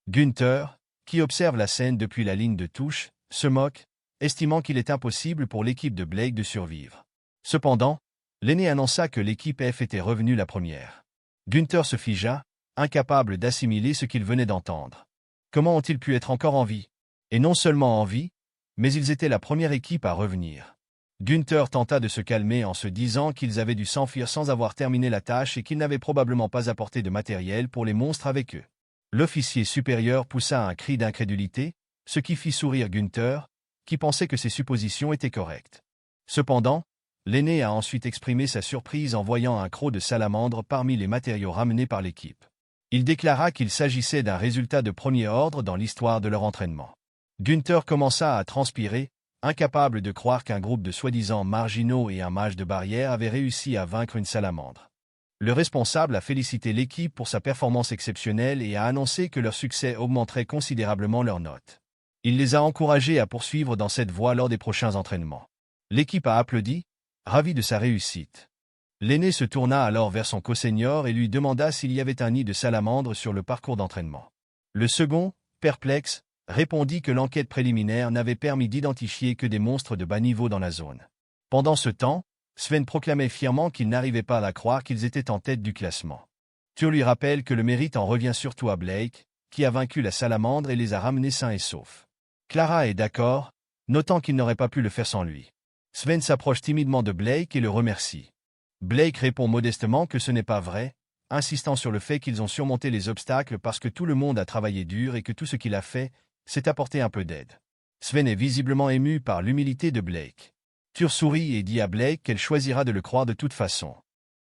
Gunther, qui observe la scène depuis la ligne de touche, se moque, estimant qu'il est impossible pour l'équipe de Blake de survivre. Cependant, l'aîné annonça que l'équipe F était revenue la première. Gunther se figea, incapable d'assimiler ce qu'il venait d'entendre. Comment ont-ils pu être encore en vie? Et non seulement en vie, mais ils étaient la première équipe à revenir. Gunther tenta de se calmer en se disant qu'ils avaient dû s'enfuir sans avoir terminé la tâche et qu'ils n'avaient probablement pas apporté de matériel pour les monstres avec eux. L'officier supérieur poussa un cri d'incrédulité, ce qui fit sourire Gunther, qui pensait que ses suppositions étaient correctes. Cependant, l'aîné a ensuite exprimé sa surprise en voyant un croc de salamandre parmi les matériaux ramenés par l'équipe. Il déclara qu'il s'agissait d'un résultat de premier ordre dans l'histoire de leur entraînement. Gunther commença à transpirer, incapable de croire qu'un groupe de soi-disant marginaux et un mage de barrière avait réussi à vaincre une salamandre. Le responsable a félicité l'équipe pour sa performance exceptionnelle et a annoncé que leur succès augmenterait considérablement leurs notes. Il les a encouragés à poursuivre dans cette voie lors des prochains entraînements. L'équipe a applaudi, ravi de sa réussite. L'aîné se tourna alors vers son co-senior et lui demanda s'il y avait un nid de salamandre sur le parcours d'entraînement. Le second, perplexe, répondit que l'enquête préliminaire n'avait permis d'identifier que des monstres de bas niveau dans la zone. Pendant ce temps, Sven proclamait fièrement qu'il n'arrivait pas à croire qu'ils étaient en tête du classement. Tur lui rappelle que le mérite en revient surtout à Blake, qui a vaincu la salamandre et les a ramenés sains et saufs. Clara est d'accord, notant qu'il n'aurait pas pu le faire sans lui. Sven s'approche timidement de Blake et le remercie. Blake répond modestement que ce n'est pas vrai, insistant sur le fait qu'ils ont surmonté les obstacles parce que tout le monde a travaillé dur et que tout ce qu'il a fait, c'est apporter un peu d'aide. Sven est visiblement ému par l'humilité de Blake. Tur sourit et dit à Blake qu'elle choisira de le croire de toute façon.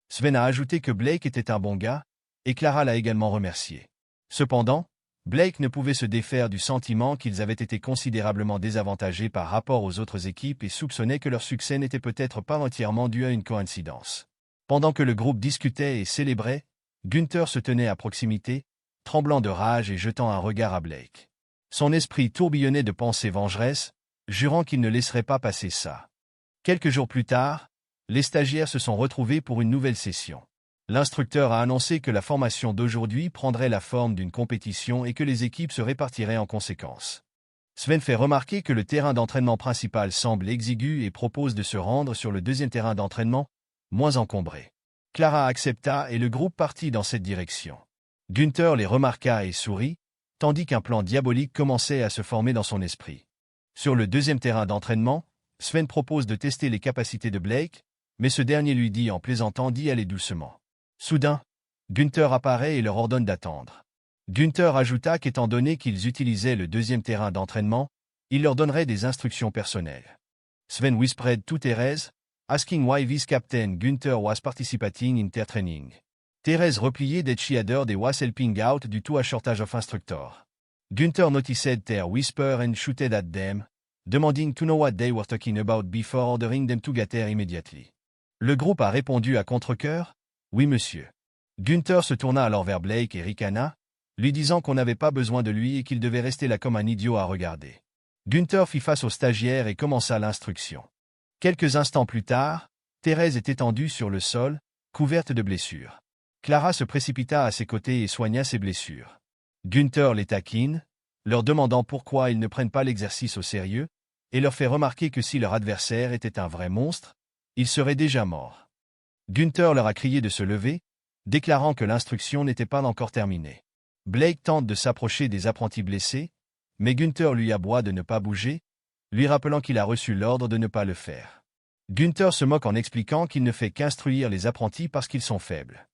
Sven a ajouté que Blake était un bon gars, et Clara l'a également remercié. Cependant, Blake ne pouvait se défaire du sentiment qu'ils avaient été considérablement désavantagés par rapport aux autres équipes et soupçonnait que leur succès n'était peut-être pas entièrement dû à une coïncidence. Pendant que le groupe discutait et célébrait, Günther se tenait à proximité, tremblant de rage et jetant un regard à Blake. Son esprit tourbillonnait de pensées vengeresses, jurant qu'il ne laisserait pas passer ça. Quelques jours plus tard, les stagiaires se sont retrouvés pour une nouvelle session. L'instructeur a annoncé que la formation d'aujourd'hui prendrait la forme d'une compétition et que les équipes se répartiraient en conséquence. Sven fait remarquer que le terrain d'entraînement principal semble exigu et propose de se rendre sur le deuxième terrain d'entraînement, moins encombré. Clara accepta et le groupe partit dans cette direction. Günther les remarqua et sourit, tandis qu'un plan diabolique commençait à se former dans son esprit. Sur le deuxième terrain d'entraînement, Sven propose de tester les capacités de Blake, mais ce dernier lui dit en plaisantant d'y aller doucement. Soudain, Günther apparaît et leur ordonne d'attendre. Günther ajouta qu'étant donné qu'ils utilisaient le deuxième terrain d'entraînement, il leur donnerait des instructions personnelles. Sven whispered to Thérèse, asking why vice-captain Günther was participating in their training. Thérèse replied that she had they was helping out due to a shortage of instructor. Günther noticed their whisper and shouted at them, demanding to know what they were talking about before ordering them to gather immediately. Le groupe a répondu à contre-cœur, oui monsieur. Günther se tourna alors vers Blake et ricana, lui disant qu'on n'avait pas besoin de lui et qu'il devait rester là comme un idiot à regarder. Günther fit face aux stagiaires et commença l'instruction. Quelques instants plus tard, Thérèse est étendue sur le sol, couverte de blessures. Clara se précipita à ses côtés et soigna ses blessures. Günther les taquine, leur demandant pourquoi ils ne prennent pas l'exercice au sérieux, et leur fait remarquer que si leur adversaire était un vrai monstre, il serait déjà mort. Günther leur a crié de se lever, déclarant que l'instruction n'était pas encore terminée. Blake tente de s'approcher des apprentis blessés, mais Günther lui aboie de ne pas bouger, lui rappelant qu'il a reçu l'ordre de ne pas le faire. Günther se moque en expliquant qu'il ne fait qu'instruire les apprentis parce qu'ils sont faibles.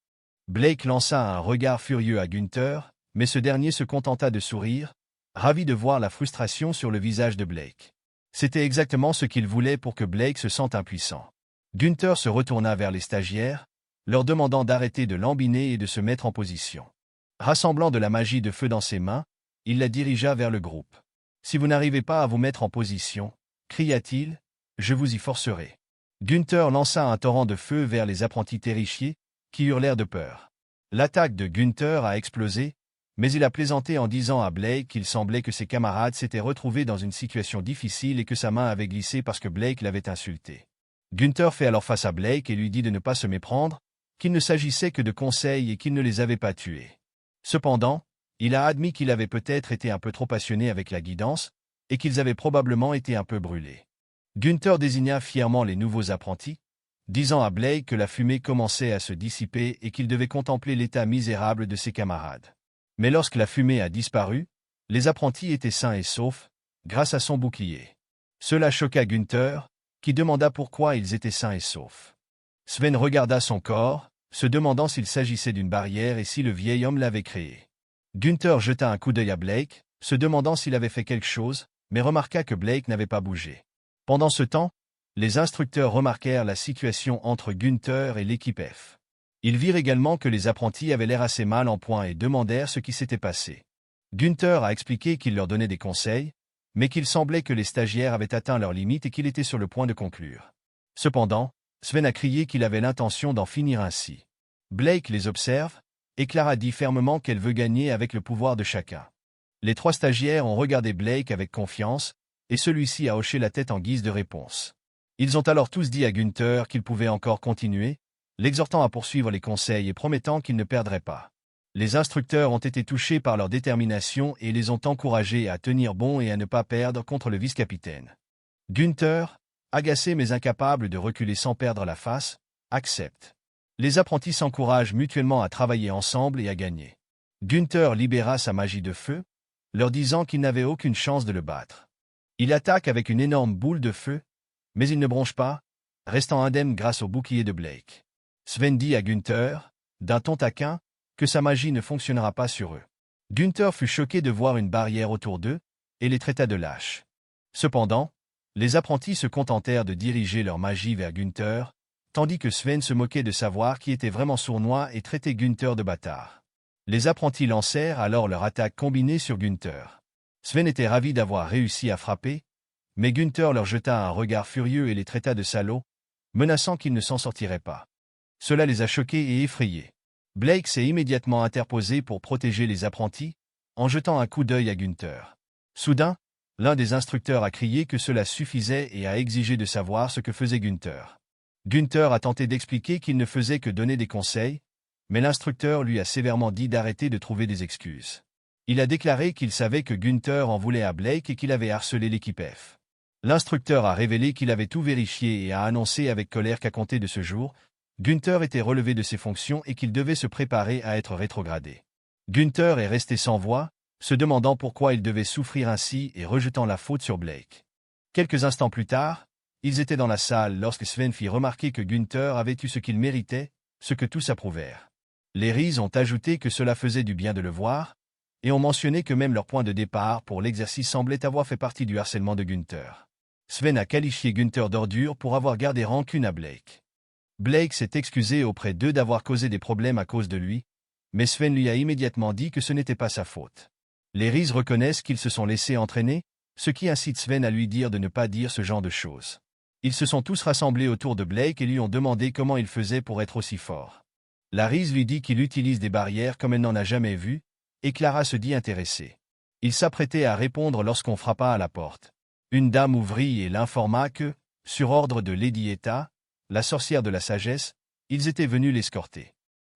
Blake lança un regard furieux à Günther, mais ce dernier se contenta de sourire, ravi de voir la frustration sur le visage de Blake. C'était exactement ce qu'il voulait pour que Blake se sente impuissant. Günther se retourna vers les stagiaires, leur demandant d'arrêter de lambiner et de se mettre en position. Rassemblant de la magie de feu dans ses mains, il la dirigea vers le groupe. « Si vous n'arrivez pas à vous mettre en position, cria-t-il, je vous y forcerai. » Günther lança un torrent de feu vers les apprentis terrifiés, qui hurlèrent de peur. L'attaque de Günther a explosé, mais il a plaisanté en disant à Blake qu'il semblait que ses camarades s'étaient retrouvés dans une situation difficile et que sa main avait glissé parce que Blake l'avait insulté. Günther fait alors face à Blake et lui dit de ne pas se méprendre, qu'il ne s'agissait que de conseils et qu'il ne les avait pas tués. Cependant, il a admis qu'il avait peut-être été un peu trop passionné avec la guidance, et qu'ils avaient probablement été un peu brûlés. Günther désigna fièrement les nouveaux apprentis, disant à Blake que la fumée commençait à se dissiper et qu'il devait contempler l'état misérable de ses camarades. Mais lorsque la fumée a disparu, les apprentis étaient sains et saufs, grâce à son bouclier. Cela choqua Günther, qui demanda pourquoi ils étaient sains et saufs. Sven regarda son corps, se demandant s'il s'agissait d'une barrière et si le vieil homme l'avait créée. Günther jeta un coup d'œil à Blake, se demandant s'il avait fait quelque chose, mais remarqua que Blake n'avait pas bougé. Pendant ce temps, les instructeurs remarquèrent la situation entre Günther et l'équipe F. Ils virent également que les apprentis avaient l'air assez mal en point et demandèrent ce qui s'était passé. Günther a expliqué qu'il leur donnait des conseils, mais qu'il semblait que les stagiaires avaient atteint leurs limites et qu'il était sur le point de conclure. Cependant, Sven a crié qu'il avait l'intention d'en finir ainsi. Blake les observe, et Clara dit fermement qu'elle veut gagner avec le pouvoir de chacun. Les trois stagiaires ont regardé Blake avec confiance, et celui-ci a hoché la tête en guise de réponse. Ils ont alors tous dit à Günther qu'il pouvait encore continuer, l'exhortant à poursuivre les conseils et promettant qu'il ne perdrait pas. Les instructeurs ont été touchés par leur détermination et les ont encouragés à tenir bon et à ne pas perdre contre le vice-capitaine. Günther, agacé mais incapable de reculer sans perdre la face, accepte. Les apprentis s'encouragent mutuellement à travailler ensemble et à gagner. Günther libéra sa magie de feu, leur disant qu'ils n'avaient aucune chance de le battre. Il attaque avec une énorme boule de feu, mais il ne bronche pas, restant indemne grâce au bouclier de Blake. Sven dit à Gunther, d'un ton taquin, que sa magie ne fonctionnera pas sur eux. Gunther fut choqué de voir une barrière autour d'eux, et les traita de lâches. Cependant, les apprentis se contentèrent de diriger leur magie vers Gunther, tandis que Sven se moquait de savoir qui était vraiment sournois et traitait Gunther de bâtard. Les apprentis lancèrent alors leur attaque combinée sur Gunther. Sven était ravi d'avoir réussi à frapper, mais Gunther leur jeta un regard furieux et les traita de salauds, menaçant qu'ils ne s'en sortiraient pas. Cela les a choqués et effrayés. Blake s'est immédiatement interposé pour protéger les apprentis, en jetant un coup d'œil à Gunther. Soudain, l'un des instructeurs a crié que cela suffisait et a exigé de savoir ce que faisait Gunther. Gunther a tenté d'expliquer qu'il ne faisait que donner des conseils, mais l'instructeur lui a sévèrement dit d'arrêter de trouver des excuses. Il a déclaré qu'il savait que Gunther en voulait à Blake et qu'il avait harcelé l'équipe F. L'instructeur a révélé qu'il avait tout vérifié et a annoncé avec colère qu'à compter de ce jour, Gunther était relevé de ses fonctions et qu'il devait se préparer à être rétrogradé. Gunther est resté sans voix, se demandant pourquoi il devait souffrir ainsi et rejetant la faute sur Blake. Quelques instants plus tard, ils étaient dans la salle lorsque Sven fit remarquer que Gunther avait eu ce qu'il méritait, ce que tous approuvèrent. Les Rhys ont ajouté que cela faisait du bien de le voir, et ont mentionné que même leur point de départ pour l'exercice semblait avoir fait partie du harcèlement de Gunther. Sven a qualifié Gunther d'ordure pour avoir gardé rancune à Blake. Blake s'est excusé auprès d'eux d'avoir causé des problèmes à cause de lui, mais Sven lui a immédiatement dit que ce n'était pas sa faute. Les Rhys reconnaissent qu'ils se sont laissés entraîner, ce qui incite Sven à lui dire de ne pas dire ce genre de choses. Ils se sont tous rassemblés autour de Blake et lui ont demandé comment il faisait pour être aussi fort. La Rhys lui dit qu'il utilise des barrières comme elle n'en a jamais vu, et Clara se dit intéressée. Il s'apprêtait à répondre lorsqu'on frappa à la porte. Une dame ouvrit et l'informa que, sur ordre de Lady Etta, la sorcière de la sagesse, ils étaient venus l'escorter.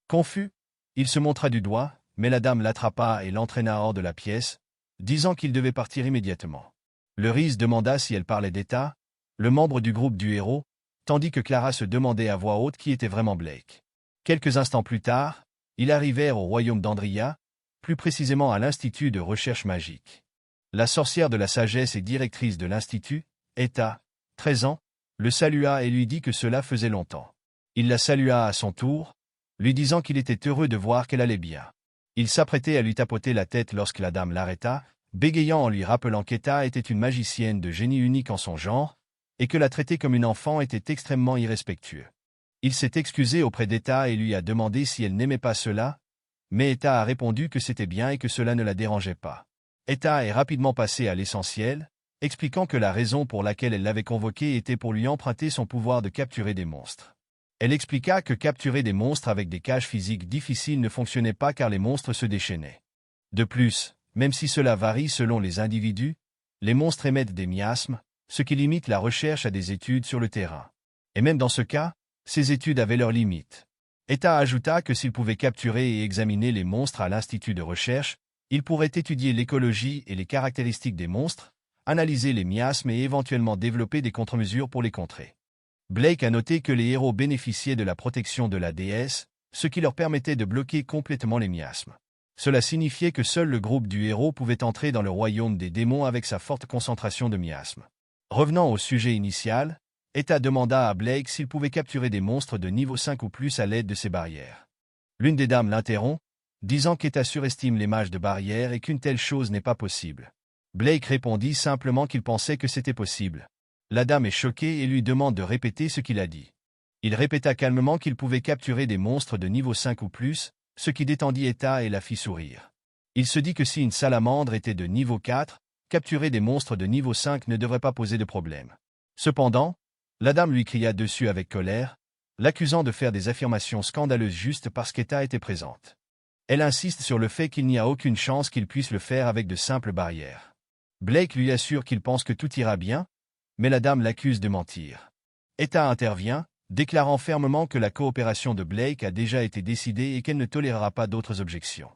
Confus, il se montra du doigt, mais la dame l'attrapa et l'entraîna hors de la pièce, disant qu'il devait partir immédiatement. Le Rhys demanda si elle parlait d'Etta, le membre du groupe du héros, tandis que Clara se demandait à voix haute qui était vraiment Blake. Quelques instants plus tard, ils arrivèrent au royaume d'Andria, plus précisément à l'Institut de recherche magique. La sorcière de la sagesse et directrice de l'Institut, Etta, 13 ans, le salua et lui dit que cela faisait longtemps. Il la salua à son tour, lui disant qu'il était heureux de voir qu'elle allait bien. Il s'apprêtait à lui tapoter la tête lorsque la dame l'arrêta, bégayant en lui rappelant qu'Etta était une magicienne de génie unique en son genre, et que la traiter comme une enfant était extrêmement irrespectueux. Il s'est excusé auprès d'Etta et lui a demandé si elle n'aimait pas cela, mais Etta a répondu que c'était bien et que cela ne la dérangeait pas. Etta est rapidement passée à l'essentiel, expliquant que la raison pour laquelle elle l'avait convoqué était pour lui emprunter son pouvoir de capturer des monstres. Elle expliqua que capturer des monstres avec des cages physiques difficiles ne fonctionnait pas car les monstres se déchaînaient. De plus, même si cela varie selon les individus, les monstres émettent des miasmes, ce qui limite la recherche à des études sur le terrain. Et même dans ce cas, ces études avaient leurs limites. Etta ajouta que s'il pouvait capturer et examiner les monstres à l'Institut de recherche, il pourrait étudier l'écologie et les caractéristiques des monstres, analyser les miasmes et éventuellement développer des contre-mesures pour les contrer. Blake a noté que les héros bénéficiaient de la protection de la déesse, ce qui leur permettait de bloquer complètement les miasmes. Cela signifiait que seul le groupe du héros pouvait entrer dans le royaume des démons avec sa forte concentration de miasmes. Revenant au sujet initial, Etta demanda à Blake s'il pouvait capturer des monstres de niveau 5 ou plus à l'aide de ces barrières. L'une des dames l'interrompt, disant qu'Etta surestime les mages de barrières et qu'une telle chose n'est pas possible. Blake répondit simplement qu'il pensait que c'était possible. La dame est choquée et lui demande de répéter ce qu'il a dit. Il répéta calmement qu'il pouvait capturer des monstres de niveau 5 ou plus, ce qui détendit Etta et la fit sourire. Il se dit que si une salamandre était de niveau 4, capturer des monstres de niveau 5 ne devrait pas poser de problème. Cependant, la dame lui cria dessus avec colère, l'accusant de faire des affirmations scandaleuses juste parce qu'Etta était présente. Elle insiste sur le fait qu'il n'y a aucune chance qu'il puisse le faire avec de simples barrières. Blake lui assure qu'il pense que tout ira bien, mais la dame l'accuse de mentir. Etta intervient, déclarant fermement que la coopération de Blake a déjà été décidée et qu'elle ne tolérera pas d'autres objections.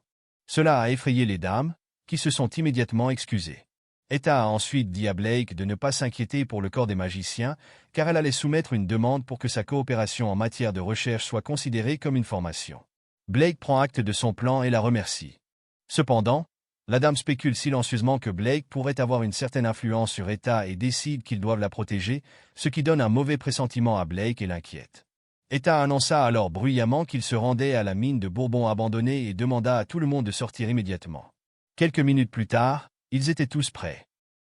Cela a effrayé les dames, qui se sont immédiatement excusées. Etta a ensuite dit à Blake de ne pas s'inquiéter pour le corps des magiciens, car elle allait soumettre une demande pour que sa coopération en matière de recherche soit considérée comme une formation. Blake prend acte de son plan et la remercie. Cependant, La dame spécule silencieusement que Blake pourrait avoir une certaine influence sur Etta et décide qu'ils doivent la protéger, ce qui donne un mauvais pressentiment à Blake et l'inquiète. Etta annonça alors bruyamment qu'il se rendait à la mine de Bourbon abandonnée et demanda à tout le monde de sortir immédiatement. Quelques minutes plus tard, ils étaient tous prêts.